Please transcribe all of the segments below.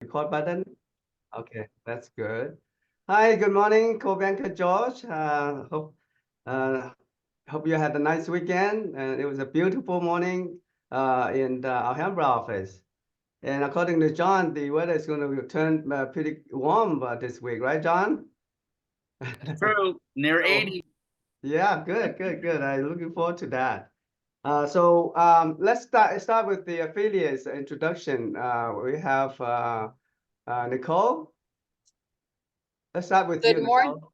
record button? Okay, that's good. Hi, good morning, co-banker George. Hope you had a nice weekend, and it was a beautiful morning in the Alhambra office. And according to John, the weather is going to turn pretty warm this week, right, John? True, near 80. Yeah, good. I'm looking forward to that. Let's start with the affiliates introduction. We have Nicole. Let's start with you, Good morning. Nicole.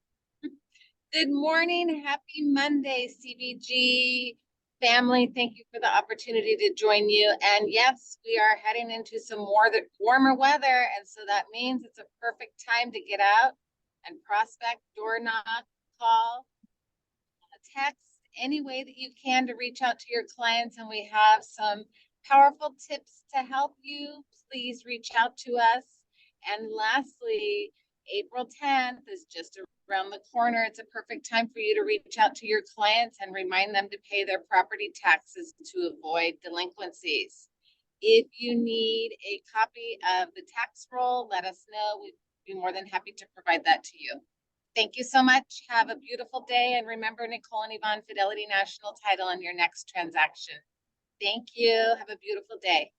Good morning. Happy Monday, CBG family. Thank you for the opportunity to join you. And yes, we are heading into some more warmer weather. And so that means it's a perfect time to get out and prospect, door knock, call, text, any way that you can to reach out to your clients. And we have some powerful tips to help you. Please reach out to us. And lastly, April 10th is just around the corner. It's a perfect time for you to reach out to your clients and remind them to pay their property taxes to avoid delinquencies. If you need a copy of the tax roll, let us know. We'd be more than happy to provide that to you. Thank you so much. Have a beautiful day. And remember Nicole and Yvonne, Fidelity National Title on your next transaction. Thank you. Have a beautiful day.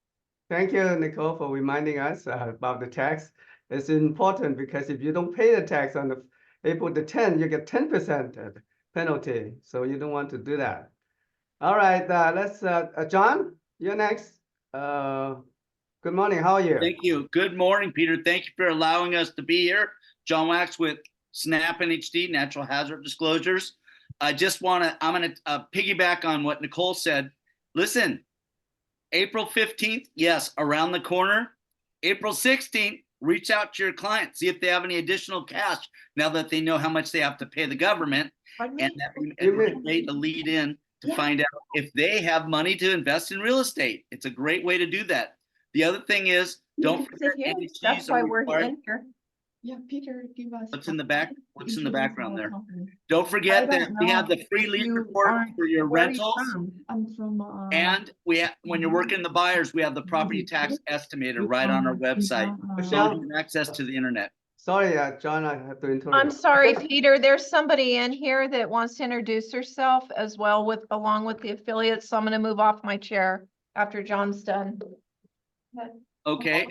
Thank you, Nicole, for reminding us about the tax. It's important because if you don't pay the tax on the April the 10th, you get 10% penalty. So you don't want to do that. All right, let's, John, you're next. Good morning, how are you? Thank you. Good morning, Peter. Thank you for allowing us to be here. John Wax with SNAP NHD, Natural Hazard Disclosures. I'm going to piggyback on what Nicole said. Listen, April 15th, yes, around the corner. April 16th, reach out to your client, see if they have any additional cash now that they know how much they have to pay the government. And that way to lead in to find out if they have money to invest in real estate. It's a great way to do that. The other thing is, don't forget That's why we're in here. Yeah, Peter, give us. What's in the back? What's in the background there? Don't forget that we have the free lead report for your rentals. I'm from. And when you're working the buyers, we have the property tax estimator right on our website. So you have access to the internet. Sorry, John, I have to interrupt. I'm sorry, Peter. There's somebody in here that wants to introduce herself as well along with the affiliates. So I'm going to move off my chair after John's done. Okay.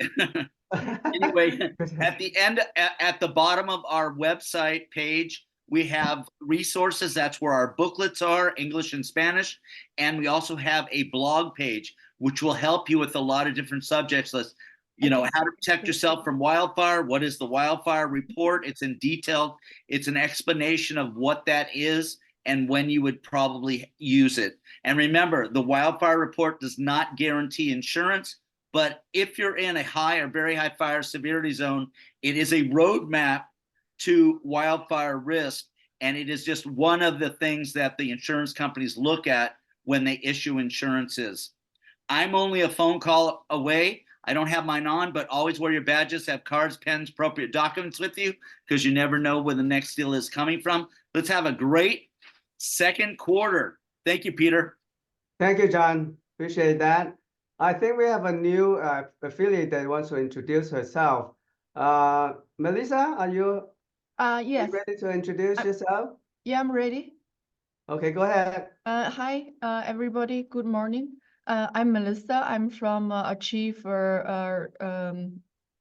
Anyway, at the end, at the bottom of our website page, we have resources. That's where our booklets are, English and Spanish. And we also have a blog page, which will help you with a lot of different subjects. How to protect yourself from wildfire. What is the wildfire report? It's in detail. It's an explanation of what that is and when you would probably use it. And remember, the wildfire report does not guarantee insurance. But if you're in a high or very high fire severity zone, it is a roadmap to wildfire risk. And it is just one of the things that the insurance companies look at when they issue insurances. I'm only a phone call away. I don't have mine on, but always wear your badges, have cards, pens, appropriate documents with you, because you never know where the next deal is coming from. Let's have a great second quarter. Thank you, Peter. Thank you, John. Appreciate that. I think we have a new affiliate that wants to introduce herself. Melissa, are you yes. ready to introduce yourself? Yeah, I'm ready. Okay, go ahead. Hi, everybody. Good morning. I'm Melissa. I'm from Achiever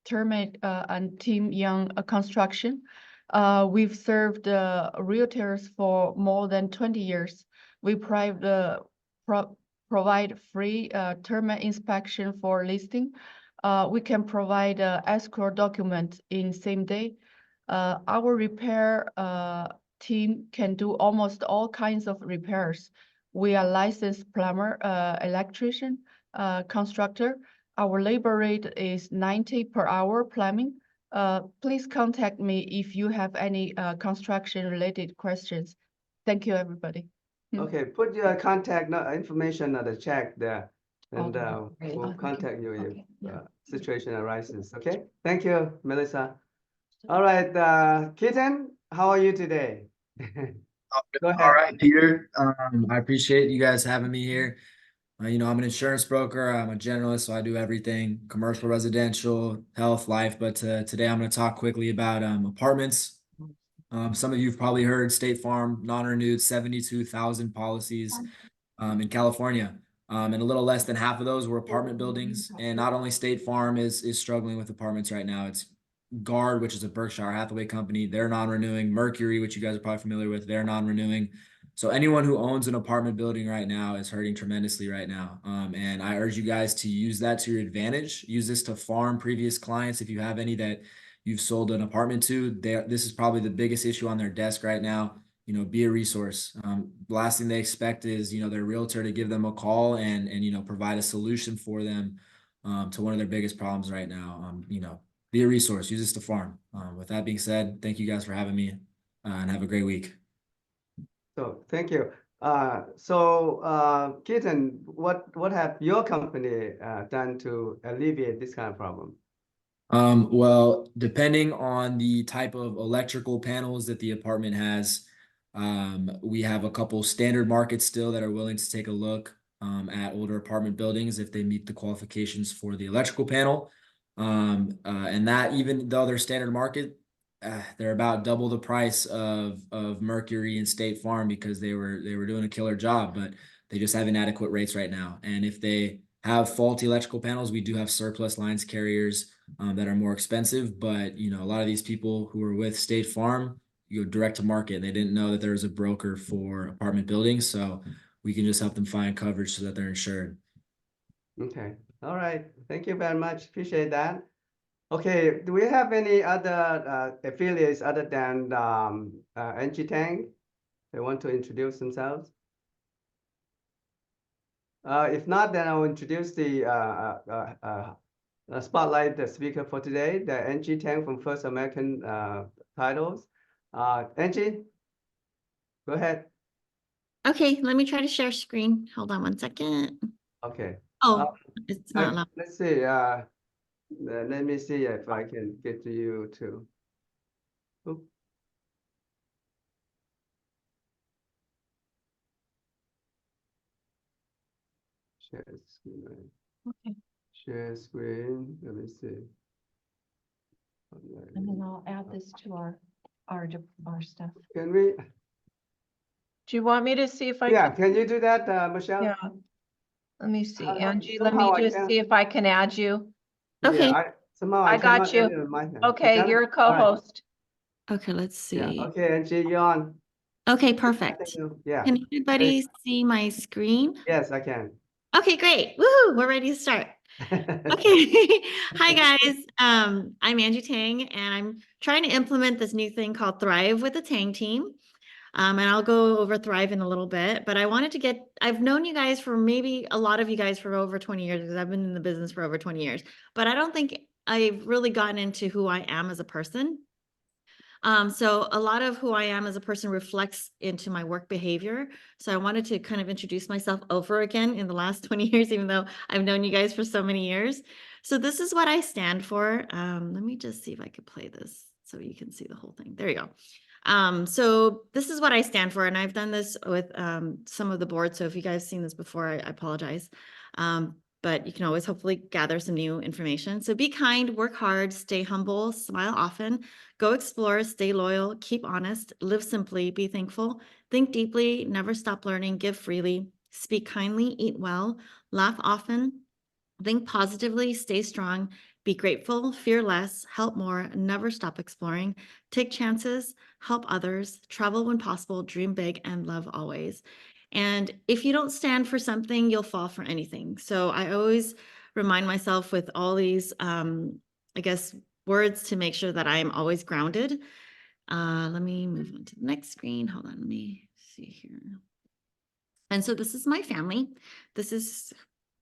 Termite and Team Young Construction. We've served realtors for more than 20 years. We provide free termite inspection for listing. We can provide escrow document in same day. Our repair team can do almost all kinds of repairs. We are licensed plumber, electrician, constructor. Our labor rate is 90 per hour plumbing. Please contact me if you have any construction related questions. Thank you, everybody. Okay, put your contact information on the chat there, and Okay. we'll contact you Okay. if situation arises. Okay, thank you, Melissa. All right, Keaton, how are you today? Go ahead. All right, Peter. I appreciate you guys having me here. You know, I'm an insurance broker. I'm a generalist, so I do everything: commercial, residential, health, life. But today I'm going to talk quickly about apartments. Some of you have probably heard State Farm non-renewed 72,000 policies in California. And a little less than half of those were apartment buildings. And not only State Farm is struggling with apartments right now, it's Guard, which is a Berkshire Hathaway company, they're non-renewing. Mercury, which you guys are probably familiar with, they're non-renewing. So anyone who owns an apartment building right now is hurting tremendously right now. And I urge you guys to use that to your advantage. Use this to farm previous clients if you have any that you've sold an apartment to. This is probably the biggest issue on their desk right now. You know, be a resource. The last thing they expect is, you know, their realtor to give them a call and you know, provide a solution for them to one of their biggest problems right now. You know, be a resource. Use this to farm. With that being said, thank you guys for having me and have a great week. So thank you. Keaton, what have your company done to alleviate this kind of problem? Well, depending on the type of electrical panels that the apartment has, we have a couple standard markets still that are willing to take a look at older apartment buildings if they meet the qualifications for the electrical panel. And that, even though they're standard market, they're about double the price of Mercury and State Farm because they were doing a killer job, but they just have inadequate rates right now. And if they have faulty electrical panels, we do have surplus lines carriers that are more expensive. But you know, a lot of these people who are with State Farm, you go direct to market, and they didn't know that there was a broker for apartment buildings, so we can just help them find coverage so that they're insured. Okay, all right. Thank you very much. Appreciate that. Okay, do we have any other affiliates other than NG Tang? They want to introduce themselves? If not, then I'll introduce the spotlight the speaker for today, the NG Tang from First American Titles. NG, go ahead. Okay, let me try to share screen. Hold on one second. Okay. Oh, it's not allowed. Let's see. Let me see if I can get to you too. Oop. Share screen. Okay. Share screen. Let me see. And then I'll add this to our stuff. Can we? Do you want me to see if I Yeah, can? can you do that, Michelle? Yeah. Let me see, Uh, Angie, let somehow me I just can't- see if I can add you. Okay. Yeah, somehow I got cannot you. edit on my end. Okay, can? you're a All right. co-host. Okay, let's see. Yeah, okay, Angie, you're on. Okay, perfect. Yeah, Can everybody see my screen? yes, I can. Okay, great. Woohoo, we're ready to start. Okay. Hi guys. I'm Angie Tang and I'm trying to implement this new thing called Thrive with the Tang team. And I'll go over Thrive in a little bit, but I wanted to I've known you guys for maybe a lot of you guys for over 20 years because I've been in the business for over 20 years, but I don't think I've really gotten into who I am as a person. So a lot of who I am as a person reflects into my work behavior. So I wanted to kind of introduce myself over again in the last 20 years, even though I've known you guys for so many years. So this is what I stand for. Let me just see if I could play this so you can see the whole thing. There you go. So this is what I stand for, and I've done this with some of the board. So if you guys seen this before, I apologize. But you can always hopefully gather some new information. So be kind, work hard, stay humble, smile often, go explore, stay loyal, keep honest, live simply, be thankful, think deeply, never stop learning, give freely, speak kindly, eat well, laugh often, think positively, stay strong, be grateful, fear less, help more, never stop exploring, take chances, help others, travel when possible, dream big, and love always. And if you don't stand for something, you'll fall for anything. So I always remind myself with all these, I guess, words to make sure that I'm always grounded. Let me move on to the next screen. Hold on, let me see here. And so this is my family. This is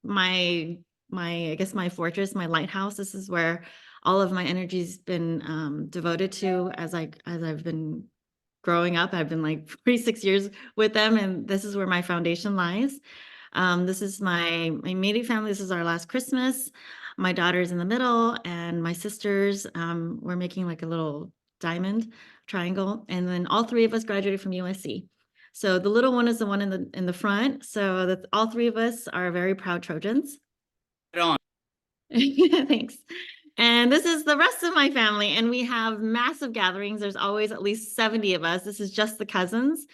my I guess my fortress, my lighthouse. This is where all of my energy's been devoted to as I've been growing up. I've been like 46 years with them, and this is where my foundation lies. This is my immediate family. This is our last Christmas. My daughter's in the middle, and my sisters. We're making like a little diamond triangle, and then all three of us graduated from USC. So the little one is the one in the front. So that all three of us are very proud Trojans. Right on. Thanks. And this is the rest of my family, and we have massive gatherings. There's always at least 70 of us. This is just the cousins.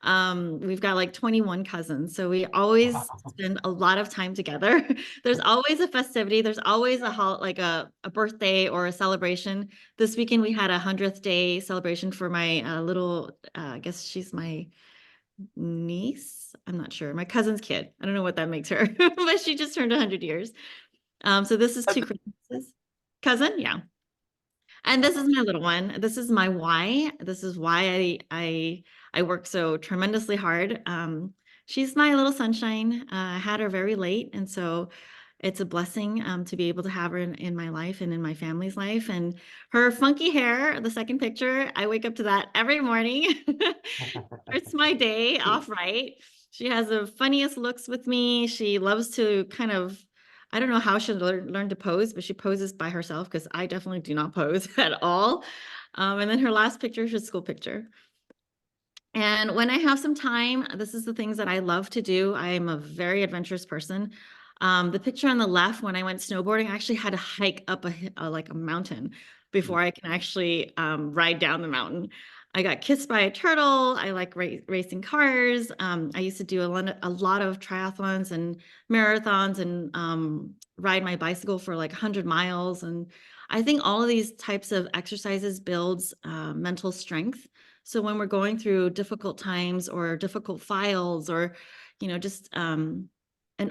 We've got like 21 cousins, so we always spend a lot of time together. There's always a festivity. There's always like a birthday or a celebration. This weekend we had a 100th day celebration for my little, I guess she's my niece. I'm not sure. My cousin's kid. I don't know what that makes her, but she just turned 100 years. So this is 2 Christmases. Cousin, yeah. And this is my little one. This is my why. This is why I work so tremendously hard. She's my little sunshine. I had her very late, and so it's a blessing to be able to have her in my life and in my family's life. And her funky hair, the second picture, I wake up to that every morning. It's my day off right. She has the funniest looks with me. She loves to kind of, I don't know how she learned to pose, but she poses by herself because I definitely do not pose at all. And then her last picture is a school picture. And when I have some time, this is the things that I love to do. I am a very adventurous person. The picture on the left, when I went snowboarding, I actually had to hike up like a mountain before I can actually ride down the mountain. I got kissed by a turtle. I like racing cars. I used to do a lot of triathlons and marathons and ride my bicycle for like 100 miles. And I think all of these types of exercises builds mental strength. So when we're going through difficult times or difficult files or, just an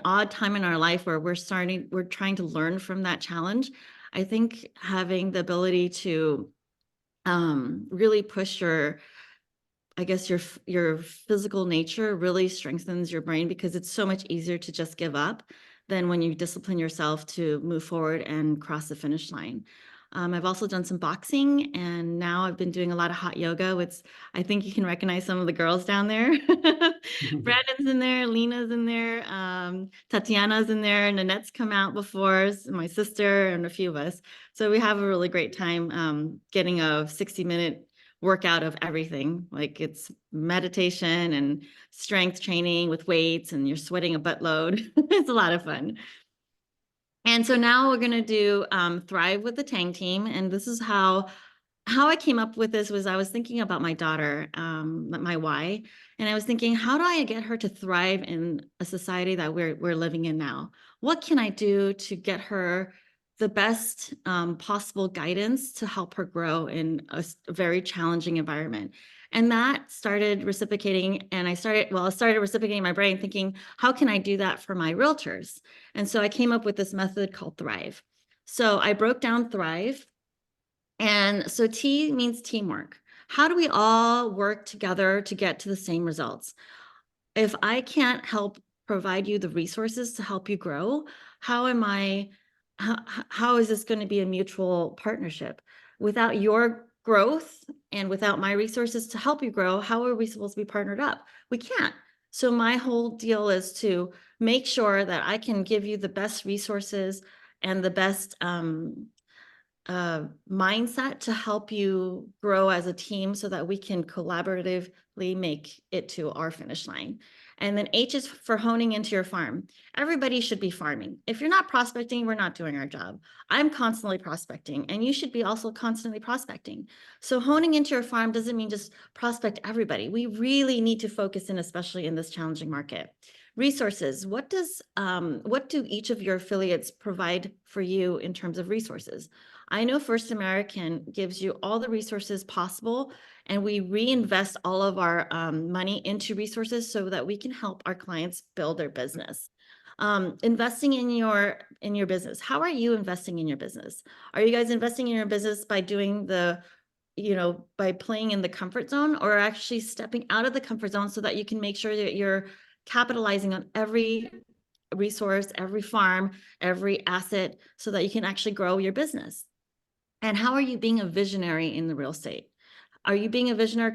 odd time in our life where we're trying to learn from that challenge, I think having the ability to really push your physical nature really strengthens your brain, because it's so much easier to just give up than when you discipline yourself to move forward and cross the finish line. I've also done some boxing, and now I've been doing a lot of hot yoga. I think you can recognize some of the girls down there. Brandon's in there, Lena's in there, Tatiana's in there, Nanette's come out before, my sister and a few of us. So we have a really great time getting a 60-minute workout of everything. Like it's meditation and strength training with weights, and you're sweating a buttload. It's a lot of fun. And so now we're going to do Thrive with the Tang team. And this is how I came up with this. Was I was thinking about my daughter, my why, and I was thinking, how do I get her to thrive in a society that we're living in now? What can I do to get her the best possible guidance to help her grow in a very challenging environment? And that started reciprocating, and I started reciprocating my brain, thinking, how can I do that for my realtors? And so I came up with this method called Thrive. So I broke down Thrive. And so T means teamwork. How do we all work together to get to the same results? If I can't help provide you the resources to help you grow, how is this going to be a mutual partnership? Without your growth and without my resources to help you grow, how are we supposed to be partnered up? We can't. So my whole deal is to make sure that I can give you the best resources and the best mindset to help you grow as a team so that we can collaboratively make it to our finish line. And then H is for honing into your farm. Everybody should be farming. If you're not prospecting, we're not doing our job. I'm constantly prospecting, and you should be also constantly prospecting. So honing into your farm doesn't mean just prospect everybody. We really need to focus in, especially in this challenging market. Resources. What do each of your affiliates provide for you in terms of resources? I know First American gives you all the resources possible, and we reinvest all of our money into resources so that we can help our clients build their business. Investing in your business. How are you investing in your business? Are you guys investing in your business by doing by playing in the comfort zone, or actually stepping out of the comfort zone so that you can make sure that you're capitalizing on every resource, every farm, every asset, so that you can actually grow your business? And how are you being a visionary in the real estate? Are you being a visionary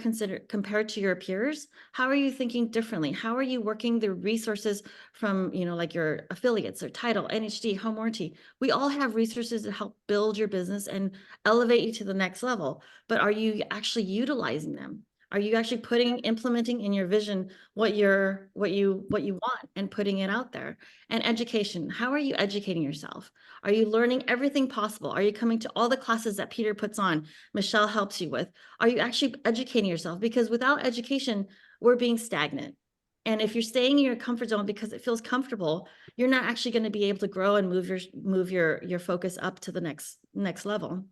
compared to your peers? How are you thinking differently? How are you working the resources from, like your affiliates or title, NHD, home warranty? We all have resources to help build your business and elevate you to the next level, but are you actually utilizing them? Are you actually implementing in your vision what you want and putting it out there? And education, how are you educating yourself? Are you learning everything possible? Are you coming to all the classes that Peter puts on, Michelle helps you with? Are you actually educating yourself? Because without education, we're being stagnant. And if you're staying in your comfort zone because it feels comfortable, you're not actually going to be able to grow and move your focus up to the next level.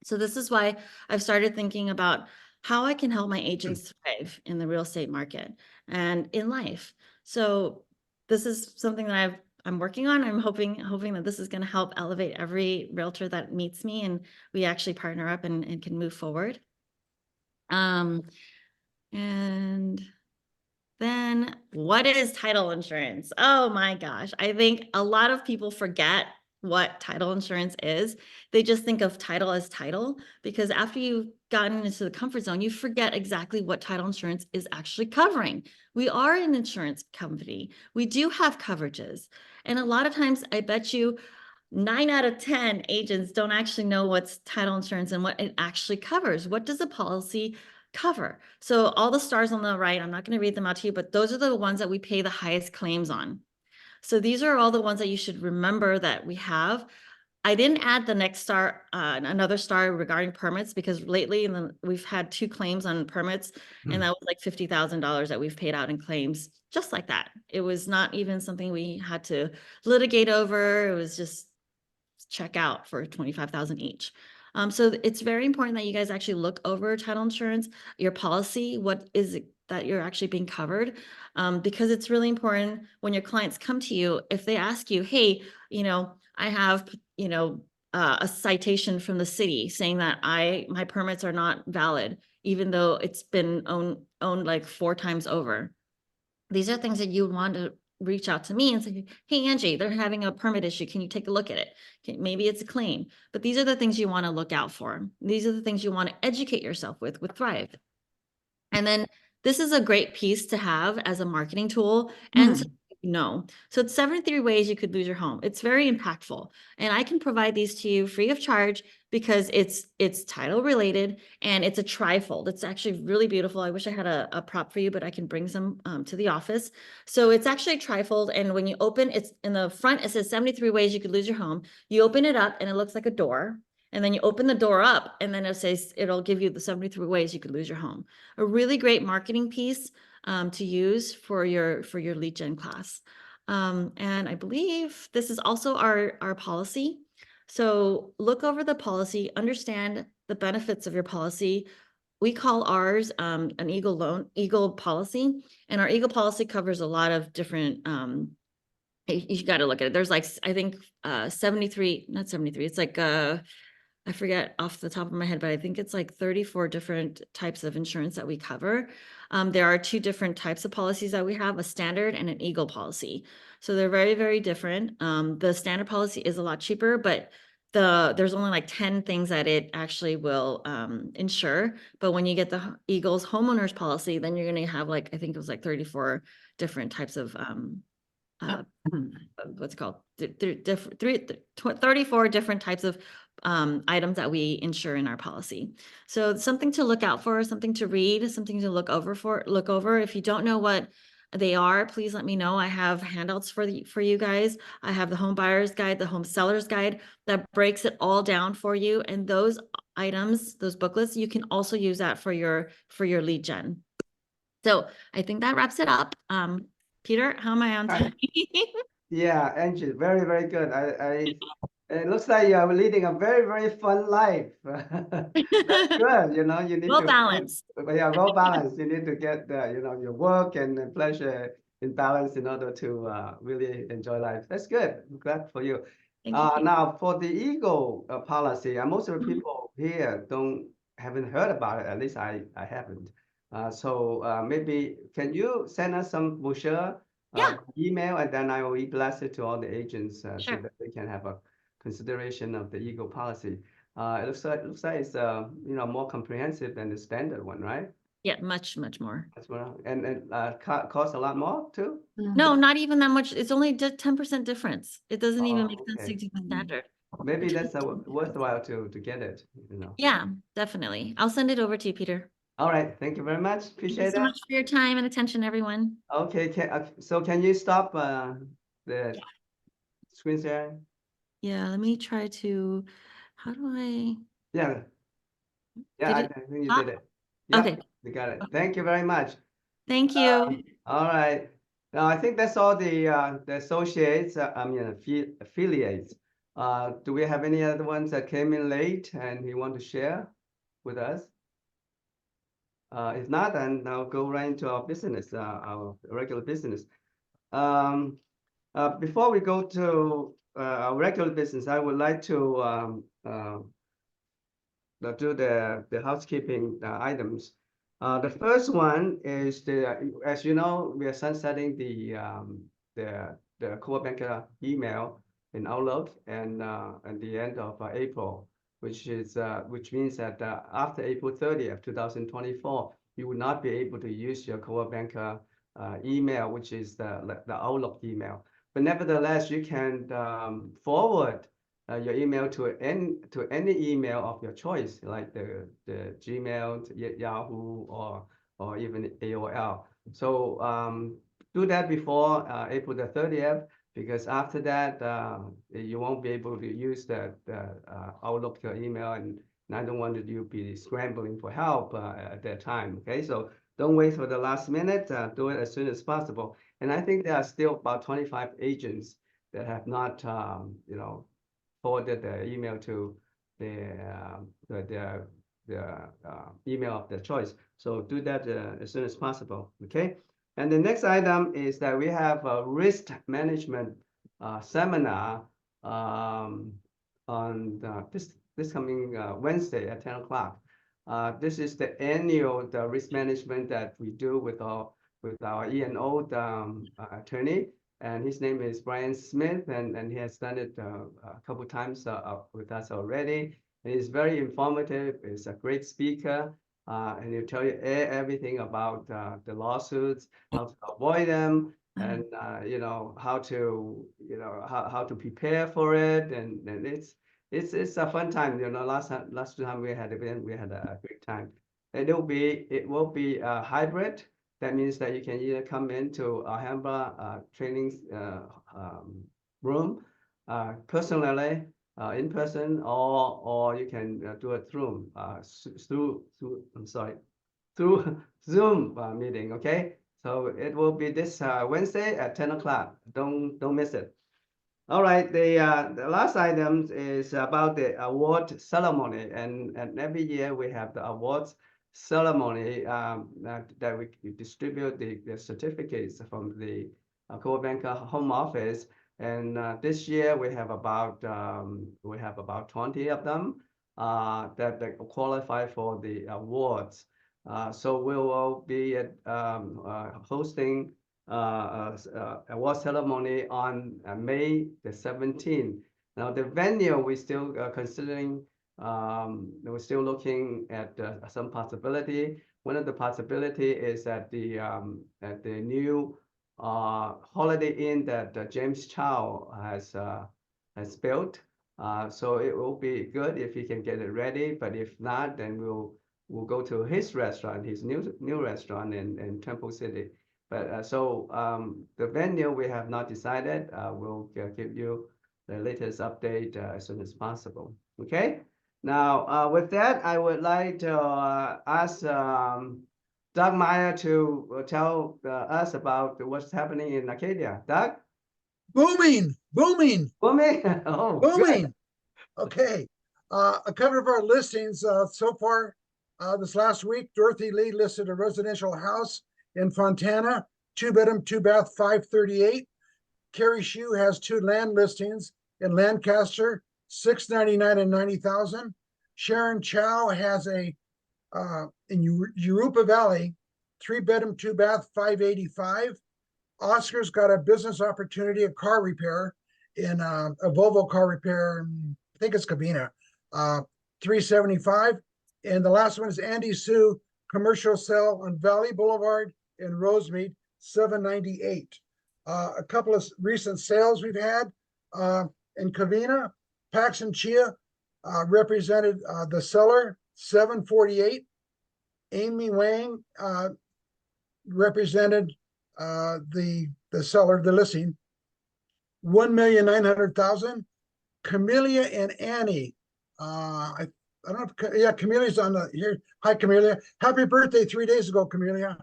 So this is why I've started thinking about how I can help my agents thrive in the real estate market and in life. So this is something that I'm working on. I'm hoping that this is going to help elevate every realtor that meets me, and we actually partner up and can move forward. And then what is title insurance? Oh my gosh. I think a lot of people forget what title insurance is. They just think of title as title, because after you've gotten into the comfort zone, you forget exactly what title insurance is actually covering. We are an insurance company. We do have coverages. And a lot of times, I bet you 9 out of 10 agents don't actually know what's title insurance and what it actually covers. What does a policy cover? So all the stars on the right, I'm not going to read them out to you, but those are the ones that we pay the highest claims on. So these are all the ones that you should remember that we have. I didn't add the next star, another star regarding permits, because lately we've had 2 claims on permits, and that was like $50,000 that we've paid out in claims, just like that. It was not even something we had to litigate over. It was just check out for 25,000 each. So it's very important that you guys actually look over title insurance, your policy, what is it that you're actually being covered, because it's really important when your clients come to you, if they ask you, hey, I have, a citation from the city saying that my permits are not valid, even though it's been owned like 4 times over. These are things that you want to reach out to me and say, hey, Angie, they're having a permit issue. Can you take a look at it? Maybe it's a claim, but these are the things you want to look out for. These are the things you want to educate yourself with Thrive. And then this is a great piece to have as a marketing tool. And so it's 73 ways you could lose your home. It's very impactful. And I can provide these to you free of charge because it's title related and it's a trifold. It's actually really beautiful. I wish I had a prop for you, but I can bring some to the office. So it's actually a trifold. And when you open, it's in the front, it says 73 ways you could lose your home. You open it up and it looks like a door. And then you open the door up and then it'll give you the 73 ways you could lose your home. A really great marketing piece to use for your lead gen class. And I believe this is also our policy. So look over the policy, understand the benefits of your policy. We call ours an Eagle policy, and our Eagle policy covers a lot of different you got to look at it. There's like, I think 73, not 73. It's like I forget off the top of my head, but I think it's like 34 different types of insurance that we cover. There are 2 different types of policies that we have, a standard and an Eagle policy. So they're very, very different. The standard policy is a lot cheaper, but there's only like 10 things that it actually will insure. But when you get the Eagle's homeowners policy, then you're going to have like, I think it was like 34 different types of what's it called? 34 different types of items that we insure in our policy. So something to look out for, something to read, something to look over. If you don't know what they are, please let me know. I have handouts for you guys. I have the home buyer's guide, the home seller's guide that breaks it all down for you. And those items, those booklets, you can also use that for your lead gen. So I think that wraps it up. Peter, how am I on time? Yeah, Angie, very, very good. It looks like you are leading a very, very fun life. That's good. You need Well to balanced. Yeah, well balanced. You need to get your work and the pleasure in balance in order to really enjoy life. That's good. I'm glad for you. Thank you, Peter. Now for the Eagle policy, most of the people here haven't heard about it. At least I haven't. So maybe can you send us some brochure? Yeah. Email, and then I will blast it to all the agents so Sure. that they can have a consideration of the Eagle policy. It looks like it's more comprehensive than the standard one, right? Yeah, much more. That's what, and costs a lot more too. No, not even that much. It's only 10% difference. It doesn't even make sense Okay. to do the standard. Maybe that's worthwhile to get it. Yeah, definitely. I'll send it over to you, Peter. All right, thank you very much. Thank you Appreciate so it. much for your time and attention, everyone. Okay, so can you stop the screen sharing? Yeah, let me try to, how do I? Yeah. Yeah, Did I it think you stop? did it. Yep, Okay, you got it. Thank you very much. thank you. All right. Now, I think that's all the associates, affiliates. Do we have any other ones that came in late and you want to share with us? If not, then I'll go right into our business, our regular business. Before we go to our regular business, I would like to do the housekeeping items. The first one is as you know, we are sunsetting the core banker email in Outlook and at the end of April, which means that after April 30th, 2024, you will not be able to use your core banker email, which is the Outlook email. But nevertheless, you can forward your email to any email of your choice, like the Gmail, Yahoo, or even AOL. So do that before April the 30th, because after that you won't be able to use the Outlook email, and I don't want you to be scrambling for help at that time. Okay, so don't wait for the last minute. Do it as soon as possible. And I think there are still about 25 agents that have not, forwarded the email to the email of their choice. So do that as soon as possible. Okay. And the next item is that we have a risk management seminar on this coming Wednesday at 10 o'clock. This is the annual risk management that we do with our E&O attorney, and his name is Brian Smith, and he has done it a couple times with us already. And he's very informative. He's a great speaker, and he'll tell you everything about the lawsuits, how to avoid them, and how to prepare for it, and it's a fun time. Last time we had an event, we had a great time. And it will be a hybrid. That means that you can either come into Alhambra training room personally, in person, or you can do it through Zoom meeting. Okay, so it will be this Wednesday at 10 o'clock. Don't miss it. All right, the last item is about the award ceremony, and every year we have the awards ceremony that we distribute the certificates from the core banker home office, and this year we have about 20 of them that qualify for the awards. So we will be hosting award ceremony on May the 17th. Now the venue we're still considering. We're still looking at some possibility. One of the possibility is at the new Holiday Inn that James Chow has built. So it will be good if he can get it ready. But if not, then we'll go to his restaurant, his new restaurant in Temple City. But the venue we have not decided. We'll give you the latest update as soon as possible. Okay. Now, with that, I would like to ask Doug Meyer to tell us about what's happening in Arcadia. Doug? Booming. Booming? Oh, good. Okay. A couple of our listings so far this last week. Dorothy Lee listed a residential house in Fontana, 2-bedroom, 2-bath, 538. Carrie Hsu has 2 land listings in Lancaster, 699 and 90,000. Sharon Chow has in Europa Valley, 3-bedroom, 2-bath, 585. Oscar's got a business opportunity, a car repair in a Volvo car repair. I think it's Cabina, 375. And the last one is Andy Sue commercial sale on Valley Boulevard in Rosemead, 798. A couple of recent sales we've had in Covina. Paxson Chia represented the seller, 748. Amy Wang represented the seller, the listing, 1,900,000. Camellia and Annie, I don't know if, yeah, Camelia's on the here. Hi, Camellia. Happy birthday 3 days ago, Camellia.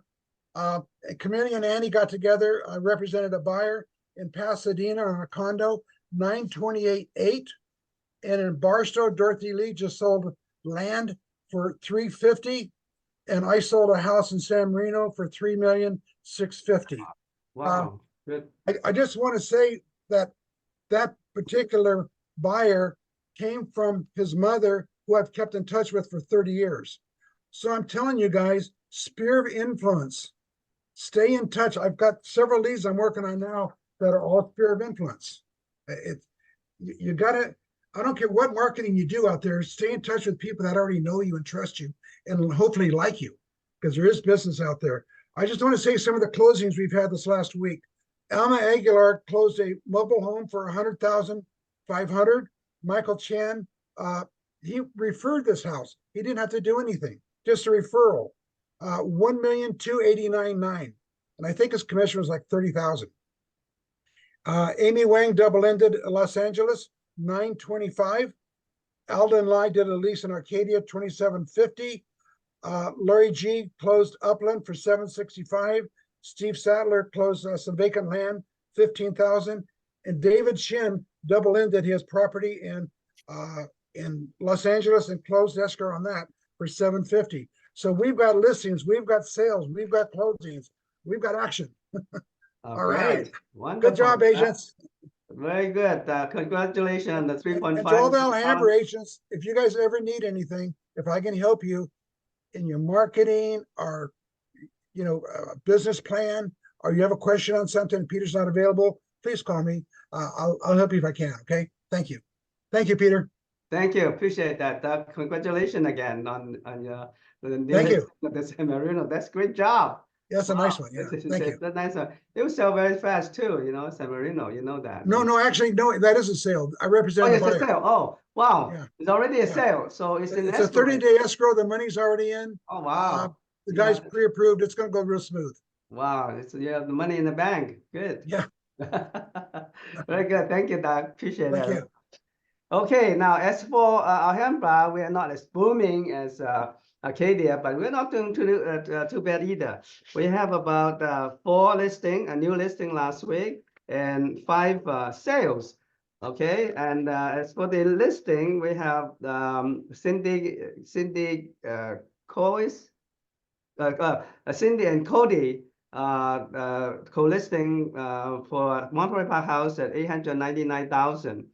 Camellia and Annie got together, represented a buyer in Pasadena on a condo, 928.8. And in Barstow, Dorothy Lee just sold land for 350. And I sold a house in San Marino for 3,650,000. Wow, good. I just want to say that that particular buyer came from his mother, who I've kept in touch with for 30 years. So I'm telling you guys, sphere of influence, stay in touch. I've got several leads I'm working on now that are all sphere of influence. You gotta, I don't care what marketing you do out there, stay in touch with people that already know you and trust you and hopefully like you, because there is business out there. I just want to say some of the closings we've had this last week. Alma Aguilar closed a mobile home for 100,500. Michael Chan, he referred this house. He didn't have to do anything, just a referral. 1,289,900, and I think his commission was like 30,000. Amy Wang double-ended Los Angeles, 925. Alden Lai did a lease in Arcadia, 2750. Laurie G closed Upland for 765. Steve Sattler closed some vacant land, 15,000. And David Shin double-ended his property in Los Angeles and closed escrow on that for 750. So we've got listings, we've got sales, we've got closings, we've got action. All right. Wonderful. Good job, agents. Very good. Congratulations on the 3.5. And to all the Alhambra agents, if you guys ever need anything, if I can help you in your marketing or, you know, business plan, or you have a question on something and Peter's not available, please call me. I'll help you if I can. Okay. Thank you. Thank you, Peter. Thank you. Appreciate that. Congratulations again on your Thank you. the San Marino. That's great job. That's a nice one. Yeah. Thank you. That's nice one. It will sell very fast too, you know, San Marino, you know that. No, actually, no, that is a sale. I represent Oh, the it's a buyer. sale. Oh, wow. Yeah. It's already a Yeah. sale. So it's in It's a escrow. 30-day escrow. The money's already in. Oh, wow. The guy's Yeah. pre-approved. It's going to go real smooth. Wow. You have the money in the bank. Good. Yeah. Very good. Thank you, Doug. Appreciate Thank that. you. Okay, now as for Alhambra, we are not as booming as Arcadia, but we're not doing too bad either. We have about 4 listings, a new listing last week, and 5 sales. Okay, and as for the listing, we have Cindy Coyce, Cindy and Cody co-listing for Monterey Park House at 899,000.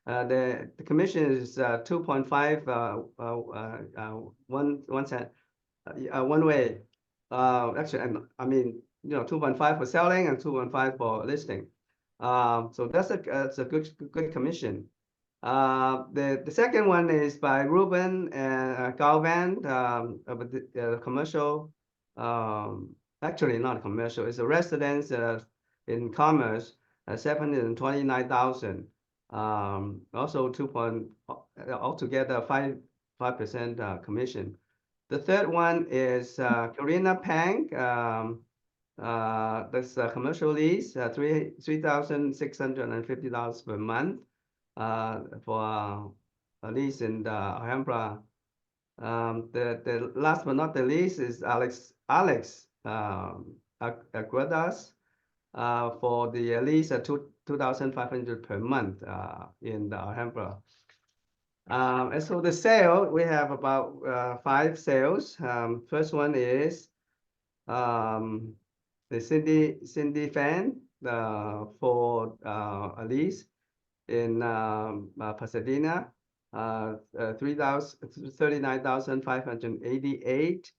The commission is 2.5 1 cent one way. Actually, I mean, you know, 2.5 for selling and 2.5 for listing. So that's a good commission. The second one is by Ruben and Galvan, the commercial. Actually, not commercial. It's a residence in Commerce, 729,000. Also altogether 5% commission. The third one is Karina Pang. That's a commercial lease, $3,650 per month for a lease in the Alhambra. The last but not the least is Alex Aguadas for the lease at 2,500 per month in the Alhambra. As for the sale, we have about 5 sales. First one is the Cindy Fan for a lease in Pasadena, 39,588.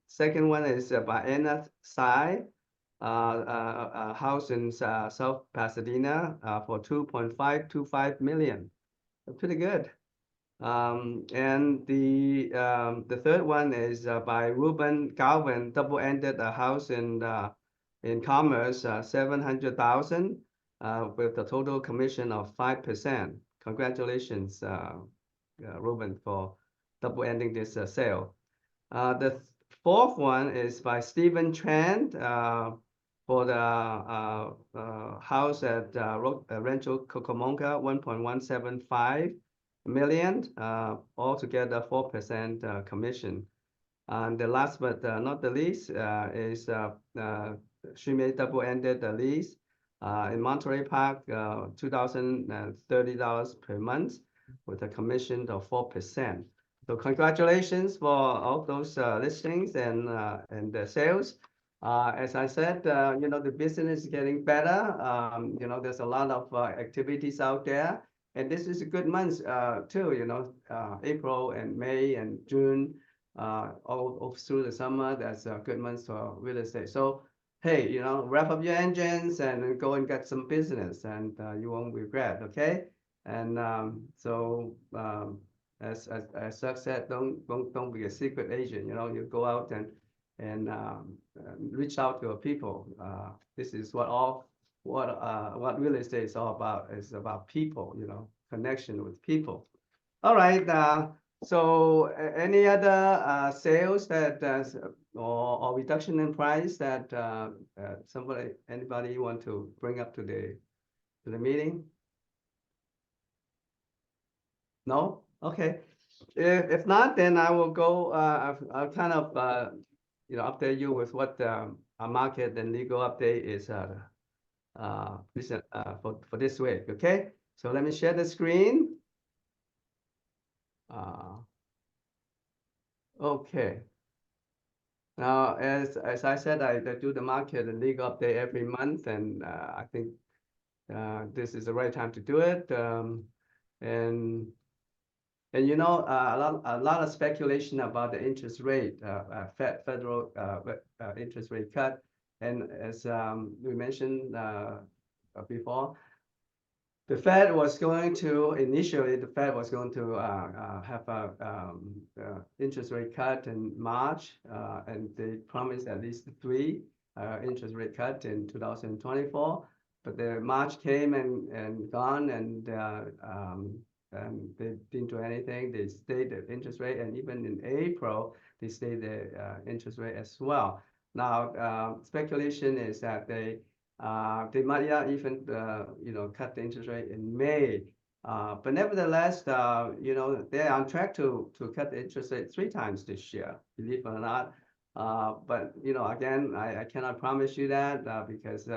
Second one is by Anna Tsai, a house in South Pasadena for 2.525 million. Pretty good. And the third one is by Ruben Galvin, double-ended a house in Commerce, 700,000 with a total commission of 5%. Congratulations, Ruben, for double-ending this sale. The fourth one is by Stephen Tran for the house at Rancho Cucamonga, 1.175 million, altogether 4% commission. And the last but not the least is she made double-ended lease in Monterey Park, $2,030 per month with a commission of 4%. So congratulations for all those listings and the sales. As I said, you know, the business is getting better. You know, there's a lot of activities out there, and this is a good month too. You know, April and May and June, all through the summer, that's a good month for real estate. So hey, you know, wrap up your engines and go and get some business, and you won't regret. Okay, and as Chuck said, don't be a secret agent. You know, you go out and reach out to people. This is what real estate is all about. It's about people. You know, connection with people. All right. So any other sales that or reduction in price that anybody want to bring up to the meeting? No? Okay. If not, then I will go. I'll kind of you know, update you with what our market and legal update is for this week. Okay. So let me share the screen. Okay. Now, as I said, I do the market and legal update every month, and I think this is the right time to do it. And you know, a lot of speculation about the interest rate, federal interest rate cut, and as we mentioned before, the Fed was going to initially have a interest rate cut in March, and they promised at least 3 interest rate cut in 2024. But the March came and gone, and they didn't do anything. They stayed the interest rate, and even in April they stayed the interest rate as well. Now speculation is that they might not even you know, cut the interest rate in May, but nevertheless, you know, they're on track to cut the interest rate 3 times this year, believe it or not. But you know, again, I cannot promise you that because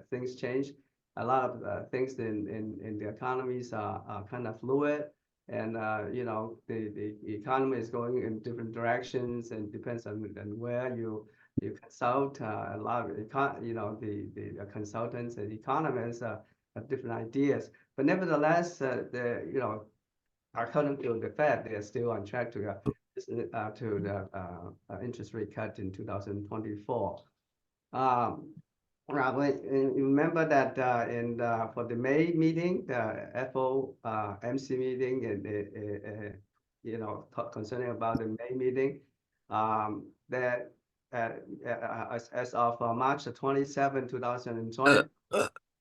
things change. A lot of things in the economies are kind of fluid, and you know, the economy is going in different directions, and depends on where you consult. A lot of you know, the consultants and economists have different ideas, but nevertheless, you know, according to the Fed, they are still on track to the interest rate cut in 2024. Remember that for the May meeting, the FOMC meeting, and you know, concerning about the May meeting, that as of March 27, 2020,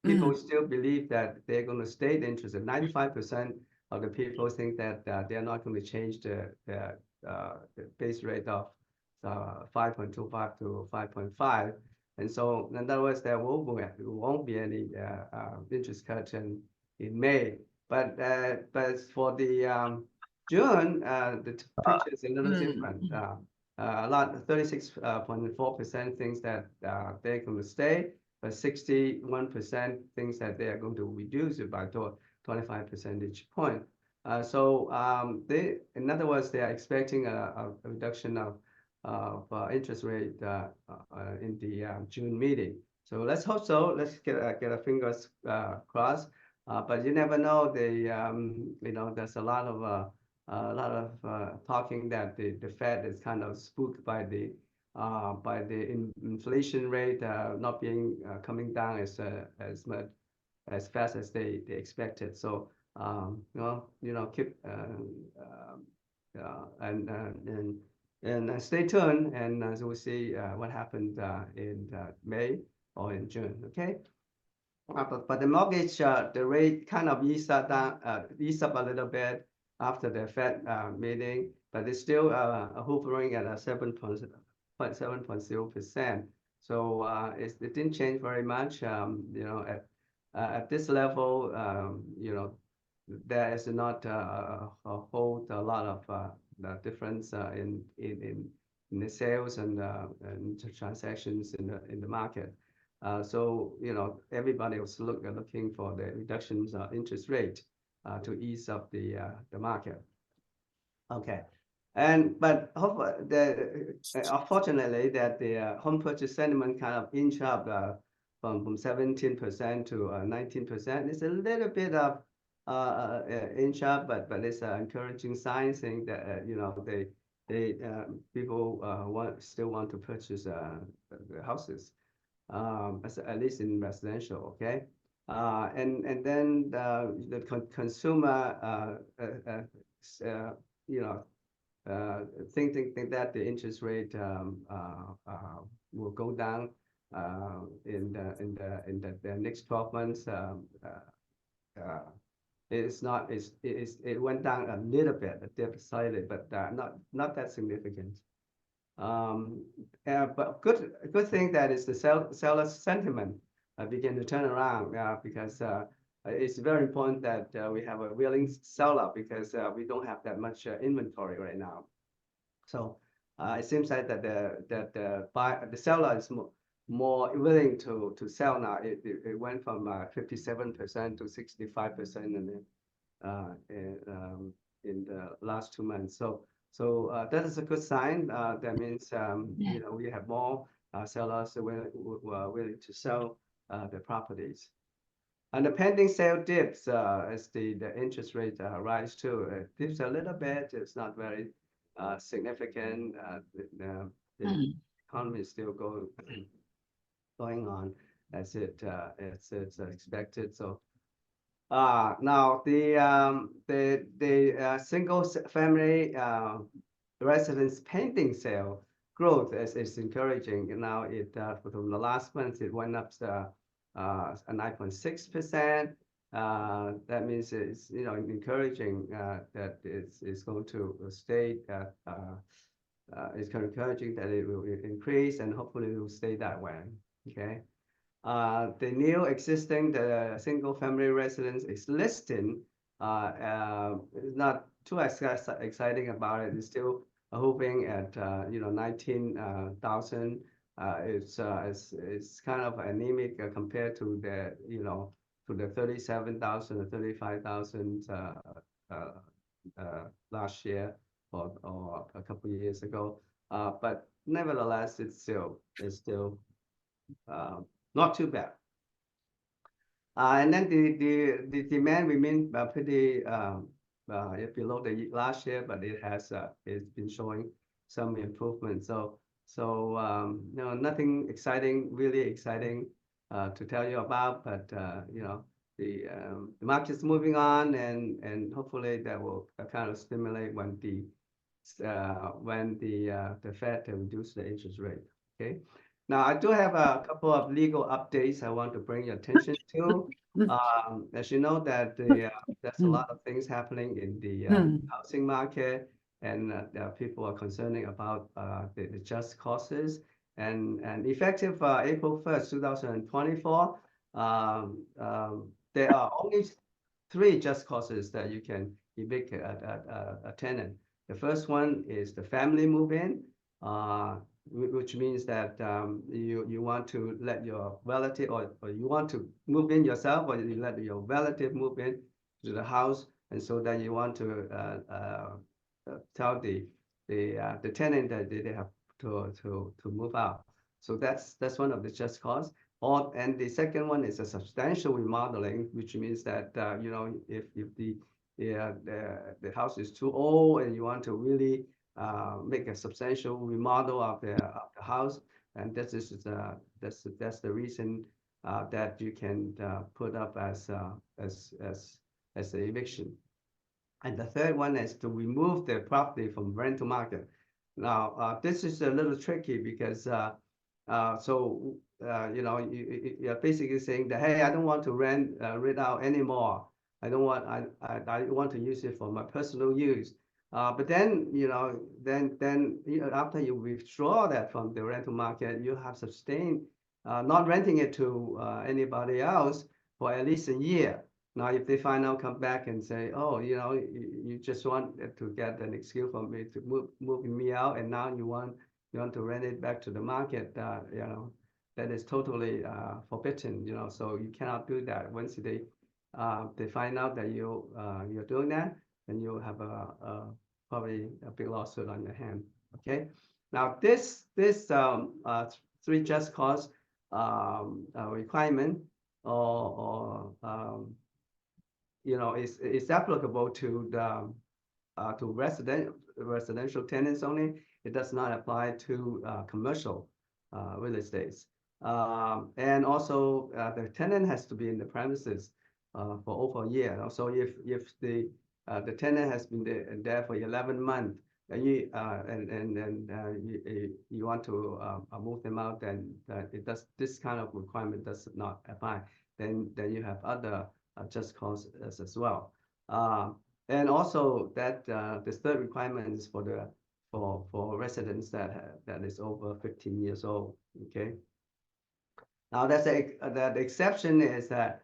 people still believe that they're going to stay the interest. 95% of the people think that they're not going to change the base rate of 5.25 to 5.5. And so, in other words, there won't be any interest cut in May. But for the June, the picture is a little different. A lot, 36.4% thinks that they're going to stay, but 61% thinks that they are going to reduce it by 25 percentage point. So in other words, they are expecting a reduction of interest rate in the June meeting. So let's hope so. Let's get our fingers crossed. But you never know. You know, there's a lot of talking that the Fed is kind of spooked by the inflation rate not being coming down as fast as they expected. So you know, keep and stay tuned, and so we'll see what happened in May or in June. Okay. But the mortgage, the rate kind of eased up a little bit after the Fed meeting, but it's still hovering at a 7.0%. So it didn't change very much. You know, at this level, you know, there is not a whole lot of difference in the sales and transactions in the market. So you know, everybody was looking for the reductions interest rate to ease up the market. Okay, but unfortunately, that the home purchase sentiment kind of inch up from 17% to 19%. It's a little bit of inch up, but it's an encouraging sign, saying that you know people still want to purchase the houses, at least in residential. Okay, and then the consumer you know, think that the interest rate will go down in the next 12 months. It went down a little bit, a dip slightly, but not that significant. But good thing that is the seller sentiment begin to turn around, because it's very important that we have a willing seller, because we don't have that much inventory right now. So it seems like that the seller is more willing to sell now. It went from 57% to 65% in the last 2 months. So that is a good sign. That means you know, we have more sellers who are willing to sell the properties. And the pending sale dips as the interest rate rise too. It dips a little bit. It's not very significant. The economy is still going on as it's expected. So now the single family residence pending sale growth is encouraging. Now from the last month it went up to 9.6%. That means it's, you know, encouraging that it's going to stay. It's encouraging that it will increase, and hopefully it will stay that way. Okay. The new existing single family residence is listing. Not too exciting about it. It's still hoping at you know, 19,000. It's kind of anemic compared to the, you know, to the 37,000 or 35,000 last year or a couple of years ago. But nevertheless, it's still not too bad. And then the demand remains pretty below the last year, but it's been showing some improvement. So you know, nothing really exciting to tell you about, but you know, the market's moving on, and hopefully that will kind of stimulate when the Fed reduce the interest rate. Okay. Now I do have a couple of legal updates I want to bring your attention to. As you know, that there's a lot of things happening in the housing market, and people are concerning about the just causes, and effective April 1st, 2024, there are only 3 just causes that you can evict a tenant. The first one is the family move-in, which means that you want to let your relative, or you want to move in yourself, or you let your relative move in to the house, and so that you want to tell the tenant that they have to move out. So that's one of the just cause. And the second one is a substantial remodeling, which means that you know, if the house is too old and you want to really make a substantial remodel of the house, and that's the reason that you can put up as an eviction. And the third one is to remove the property from rental market. Now this is a little tricky, because you know, you're basically saying that, hey, I don't want to rent out anymore. I want to use it for my personal use. But then, then after you withdraw that from the rental market, you have sustained not renting it to anybody else for at least a year. Now, if they finally come back and say, oh, you just want to get an excuse for me to move me out, and now you want to rent it back to the market, that is totally forbidden, so you cannot do that. Once they find out that you're doing that, then you have probably a big lawsuit on your hand. Okay. Now this three just cause requirement or is applicable to the to residential tenants only. It does not apply to commercial real estate. And also the tenant has to be in the premises for over a year. Also, if the tenant has been there for 11 months, and you want to move them out, then this kind of requirement does not apply. Then you have other just cause as well. And also that the third requirement is for residents that is over 15 years old. Okay. Now that exception is that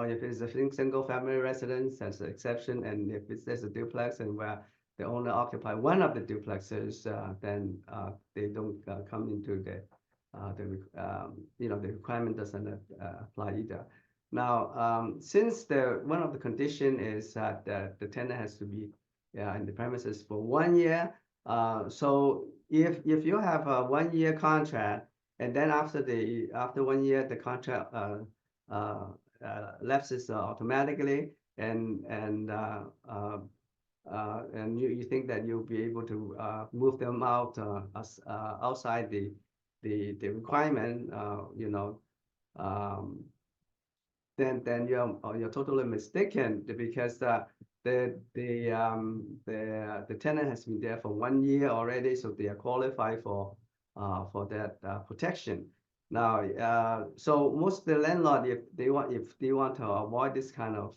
if it's a single family residence, that's the exception, and if there's a duplex and where the owner occupy one of the duplexes, then they don't come into the requirement doesn't apply either. Now, since one of the condition is that the tenant has to be in the premises for 1 year, so if you have a 1 year contract, and then after 1 year the contract lapses automatically, and you think that you'll be able to move them out outside the requirement, then you're totally mistaken, because the tenant has been there for 1 year already, so they are qualified for that protection. Now, so most of the landlord, if they want to avoid this kind of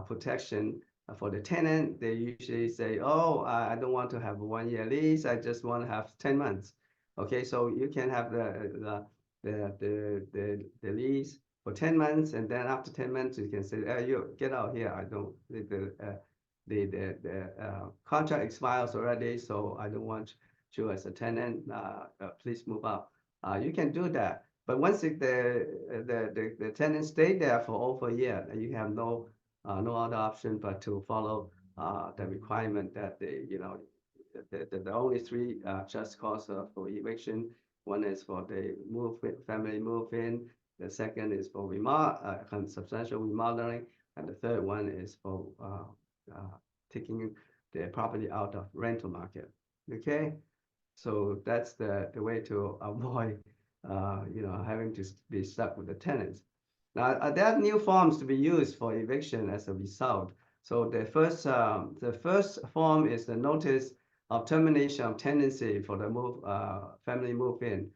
protection for the tenant, they usually say, oh, I don't want to have a 1 year lease, I just want to have 10 months. Okay, so you can have the lease for 10 months, and then after 10 months you can say, you get out here, I don't, the contract expires already, so I don't want you as a tenant, please move out. You can do that, but once the tenant stayed there for over a year, you have no other option but to follow the requirement that the only three just cause for eviction. One is for the family move in. The second is for substantial remodeling, and the third one is for taking the property out of rental market. Okay, so that's the way to avoid having to be stuck with the tenants. Now there are new forms to be used for eviction as a result. So the first form is the notice of termination of tenancy for the family move in,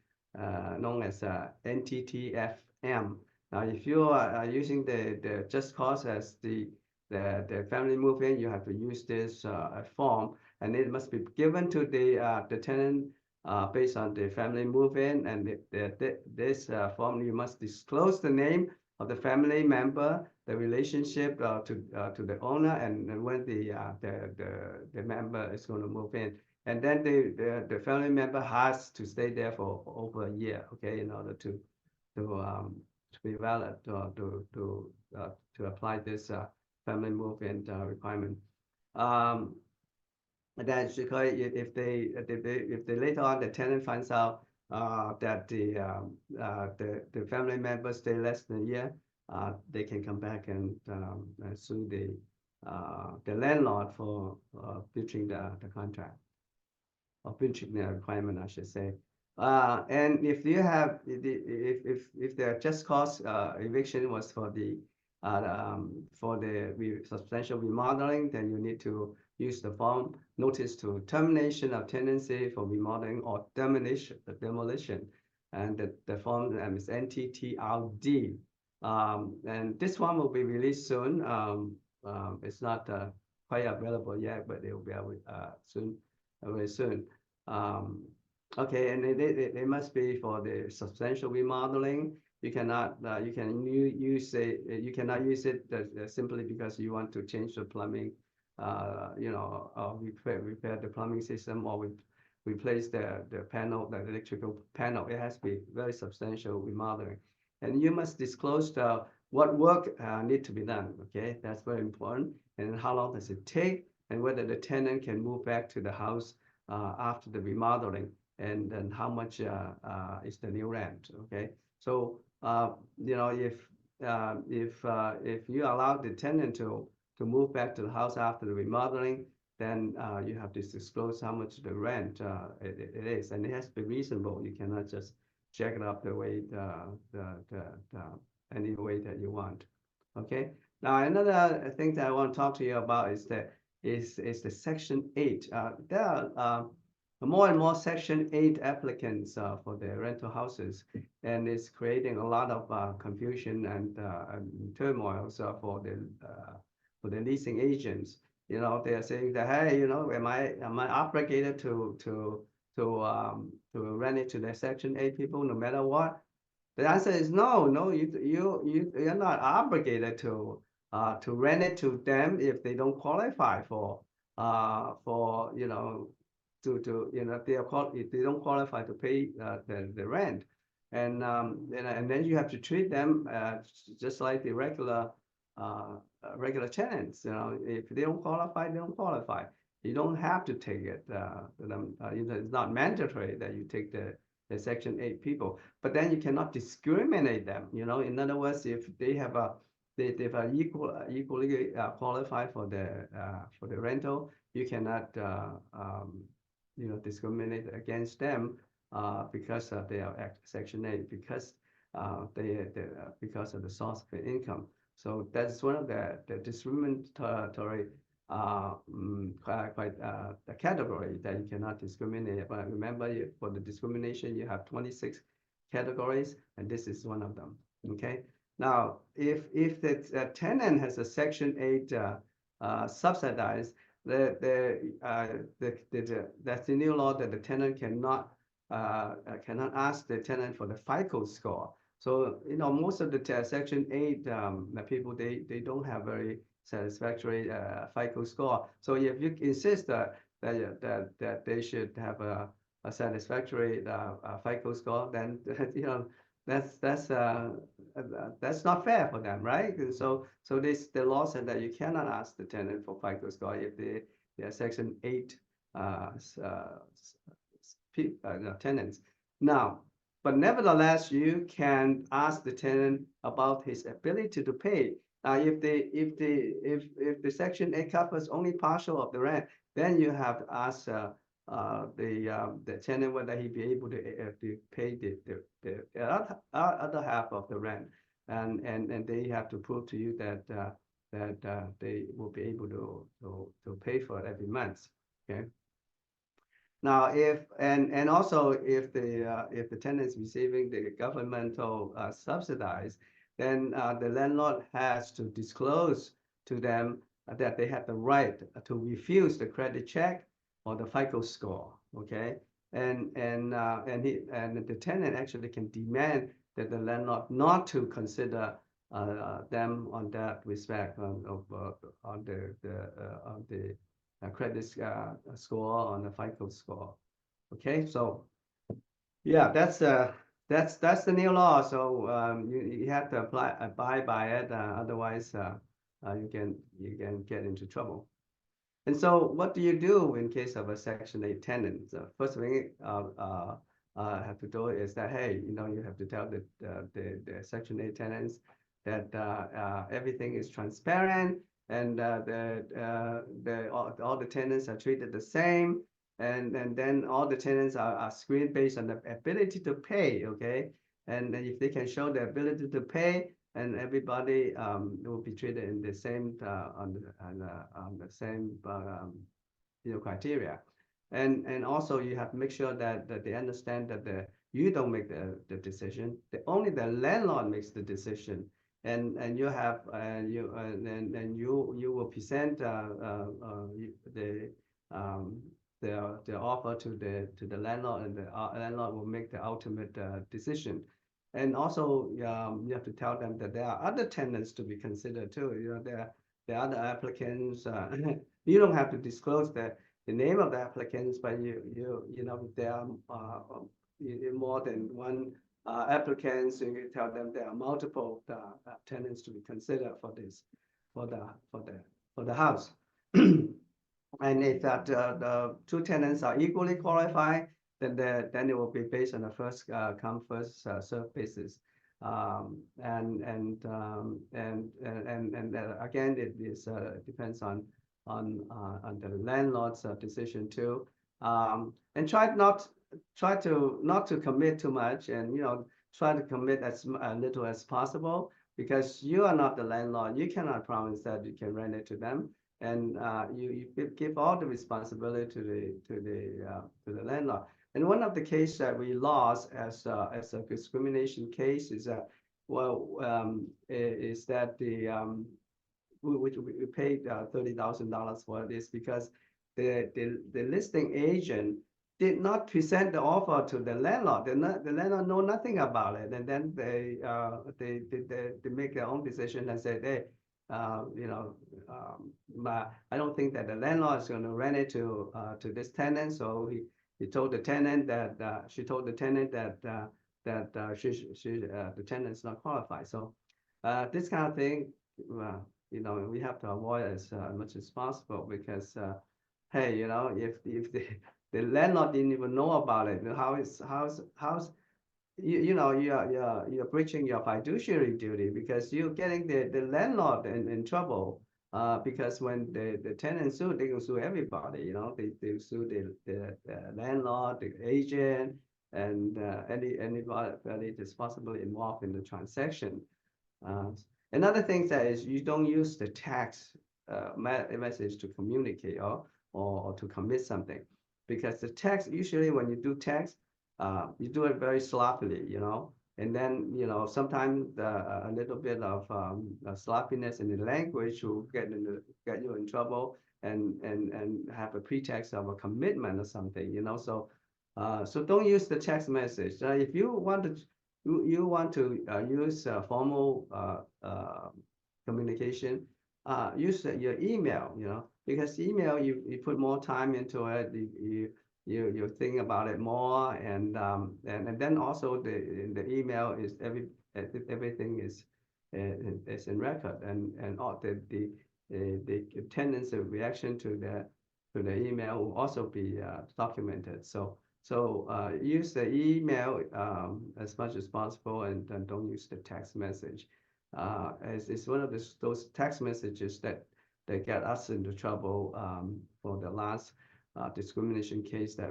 known as NTTFM. Now, if you are using the just cause as the family move in, you have to use this form, and it must be given to the tenant based on the family move in, and this form, you must disclose the name of the family member, the relationship to the owner, and when the member is going to move in, and then the family member has to stay there for over a year, okay, in order to be valid to apply this family move in requirement. And then if they later on the tenant finds out that the family member stay less than a year, they can come back and sue the landlord for breaching the contract, or breaching the requirement, I should say. And if you have if the just cause eviction was for the substantial remodeling, then you need to use the form notice to termination of tenancy for remodeling or demolition, and the form is NTTRD. And this one will be released soon. It's not quite available yet, but they will be out soon, very soon. Okay, and they must be for the substantial remodeling. You cannot use it. You cannot use it simply because you want to change the plumbing. Repair the plumbing system, or replace the panel, the electrical panel. It has to be very substantial remodeling, and you must disclose what work need to be done. Okay, that's very important. And how long does it take, and whether the tenant can move back to the house after the remodeling, and then how much is the new rent. Okay, so if you allow the tenant to move back to the house after the remodeling, then you have to disclose how much the rent it is, and it has to be reasonable. You cannot just jack it up the way any way that you want. Okay. Now another thing that I want to talk to you about is the Section 8. There are more and more Section 8 applicants for the rental houses, and it's creating a lot of confusion and turmoil for the leasing agents. They are saying that, hey, am I obligated to rent it to the Section 8 people no matter what? The answer is no. You're not obligated to rent it to them if they don't qualify if they don't qualify to pay the rent, and then you have to treat them just like the regular tenants. If they don't qualify, they don't qualify. You don't have to take it. It's not mandatory that you take the Section 8 people, but then you cannot discriminate them. In other words, if they have they've equally qualified for the rental, you cannot discriminate against them because they are Section 8, because because of the source of the income. So that's one of the discriminatory the category that you cannot discriminate. But remember, for the discrimination, you have 26 categories, and this is one of them. Okay. Now, if the tenant has a Section 8 subsidized, that's the new law that the tenant cannot ask the tenant for the FICO score. So most of the Section 8 people, they don't have very satisfactory FICO score. So if you insist that they should have a satisfactory FICO score, then that's not fair for them, right? And so the law said that you cannot ask the tenant for FICO score if they are Section 8 tenants. Now, but nevertheless, you can ask the tenant about his ability to pay. If the Section 8 covers only partial of the rent, then you have to ask the tenant whether he be able to pay the other half of the rent, and they have to prove to you that they will be able to pay for it every month. Okay. Now, if the tenant is receiving the governmental subsidized, then the landlord has to disclose to them that they have the right to refuse the credit check or the FICO score. Okay, and the tenant actually can demand that the landlord not to consider them on that respect on the credit score, on the FICO score. Okay, so yeah, that's the new law. So you have to abide by it, otherwise you can get into trouble. And so what do you do in case of a Section 8 tenant? The first thing have to do is that, hey, you have to tell the Section 8 tenants that everything is transparent, and all the tenants are treated the same, and then all the tenants are screened based on the ability to pay. Okay, and if they can show the ability to pay, and everybody will be treated in the same on the same criteria, and also you have to make sure that they understand that you don't make the decision. Only the landlord makes the decision and you have and you will present the offer to the landlord, and the landlord will make the ultimate decision. And also, you have to tell them that there are other tenants to be considered too. You know, there are other applicants. You don't have to disclose the name of the applicants, but you know, if there are more than one applicants, so you tell them there are multiple tenants to be considered for this, for the house. And if that the two tenants are equally qualified, then it will be based on the first come first serve basis. Again, it is depends on the landlord's decision too. And try not to commit too much, and try to commit as little as possible, because you are not the landlord. You cannot promise that you can rent it to them, and you give all the responsibility to the landlord. And one of the cases that we lost as a discrimination case is that, is that we paid $30,000 for this, because the listing agent did not present the offer to the landlord. The landlord know nothing about it, and then they make their own decision and say, hey, but I don't think that the landlord is going to rent it to this tenant. So he told the tenant that she told the tenant that the tenant is not qualified. So this kind of thing, we have to avoid as much as possible, because hey, if the landlord didn't even know about it, how's you're breaching your fiduciary duty, because you're getting the landlord in trouble, because when the tenant sue, they can sue everybody. They sue the landlord, the agent, and anybody that's possibly involved in the transaction. Another thing that is, you don't use the text message to communicate or to commit something, because the text, usually when you do text, you do it very sloppily, and then sometimes a little bit of sloppiness in the language will get you in trouble, and have a pretext of a commitment or something, so don't use the text message. If you want to use formal communication, use your email, because email, you put more time into it, you think about it more, and then also the email is everything is in record, and all the tenant's reaction to the email will also be documented. So use the email as much as possible, and don't use the text message. As it's one of those text messages that get us into trouble for the last discrimination case that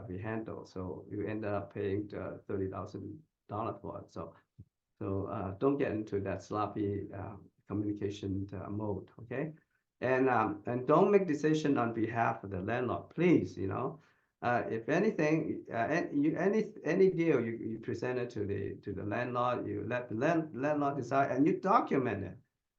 we handled. So you end up paying $30,000 for it. So don't get into that sloppy communication mode, okay? And don't make decision on behalf of the landlord, please. If anything, any deal you present it to the landlord, you let the landlord decide, and you document it,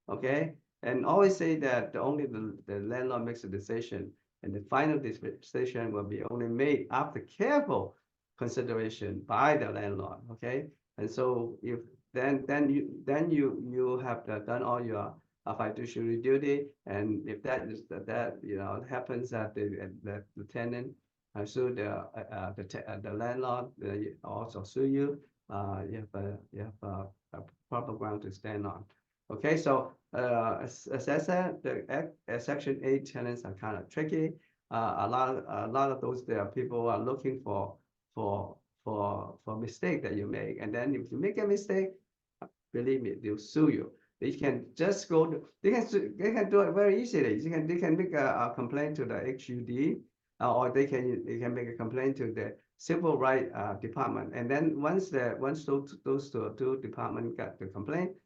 okay? And always say that only the landlord makes a decision, and the final decision will be only made after careful consideration by the landlord, okay? And so if then you have done all your fiduciary duty, and if that happens that the tenant sue the landlord, also sue you, you have a proper ground to stand on. Okay, so as I said, the Section 8 tenants are kind of tricky. A lot of those people are looking for mistake that you make, and then if you make a mistake, believe me, they'll sue you. They can just they can do it very easily. They can make a complaint to the HUD, or they can make a complaint to the Civil Rights Department. And then once those two departments got the complaint,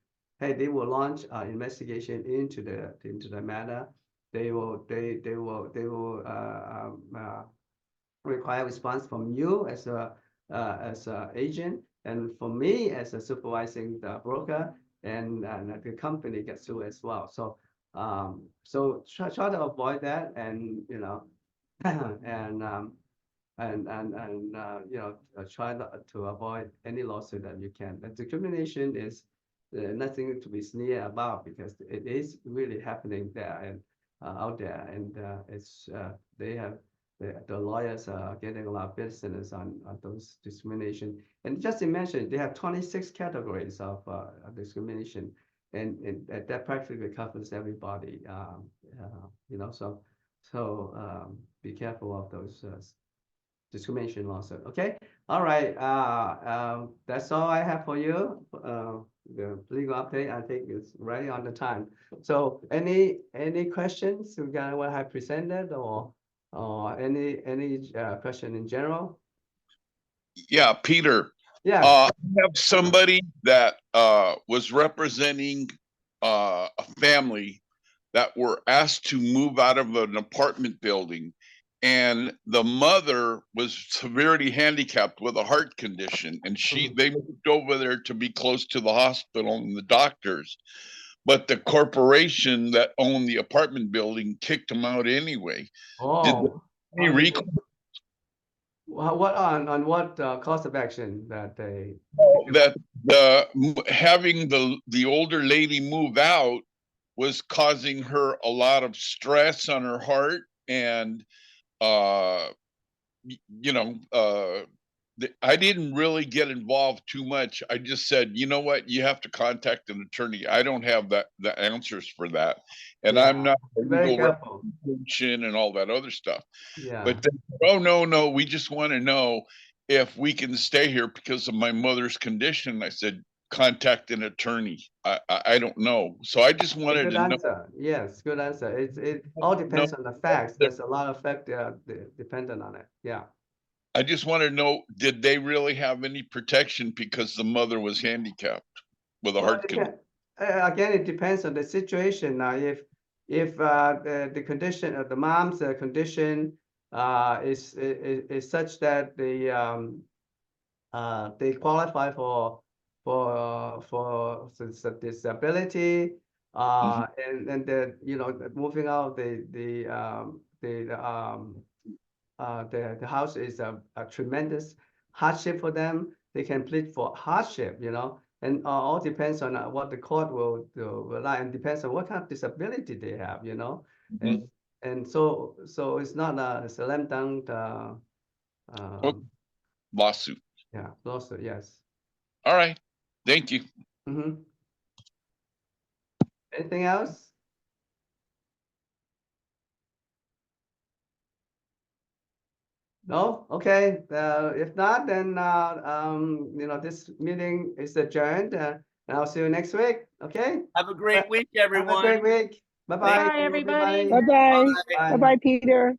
hey, they will launch investigation into the matter. They will require response from you as a agent, and for me as a supervising broker. and the company gets sued as well. So so try to avoid that, and you know, and you know, try to avoid any lawsuit that you can. And discrimination is nothing to be sneered about, because it is really happening there and out there, and it's they have the lawyers are getting a lot of business on those discrimination. And just to mention, they have 26 categories of discrimination, and that practically covers everybody. You know, so be careful of those discrimination lawsuit. Okay, all right. That's all I have for you. The legal update, I think, is right on the time. So any questions regarding what I presented, or any question in general? Yeah, Peter. Yeah. I have somebody that was representing a family that were asked to move out of an apartment building, and the mother was severely handicapped with a heart condition, and they moved over there to be close to the hospital and the doctors, but the corporation that owned the apartment building kicked them out anyway. Oh, Any recourse? what on what course of action that they? That having the older lady move out was causing her a lot of stress on her heart, and you know, I didn't really get involved too much. I just said, you know what, you have to contact an attorney. I don't have the answers for that, and Yeah, I'm not a very legal careful. representation and all that other stuff. Yeah. But then, oh no, we just want to know if we can stay here because of my mother's condition. I said, contact an attorney. I don't know. So I just wanted Good to know. answer. Yes, good answer. It all depends on the facts. There's a lot of fact dependent on it. Yeah. I just want to know, did they really have any protection because the mother was handicapped with a Well, heart condition? again, it depends on the situation. Now, if the condition of the mom's condition is such that they qualify for disability, and then, you know, moving out the house is a tremendous hardship for them. They can plead for hardship, you know, and all depends on what the court will like, and depends on what kind of disability they have, you know, and so it's not a slam dunk Lawsuit. yeah, lawsuit. Yes. All right. Thank you. Anything else? No? Okay. If not, then you know, this meeting is adjourned, and I'll see you next week. Okay. Have a great week, Have a everyone. great week. Bye bye. Bye, everybody. Bye-bye. Bye. Bye-bye, Peter.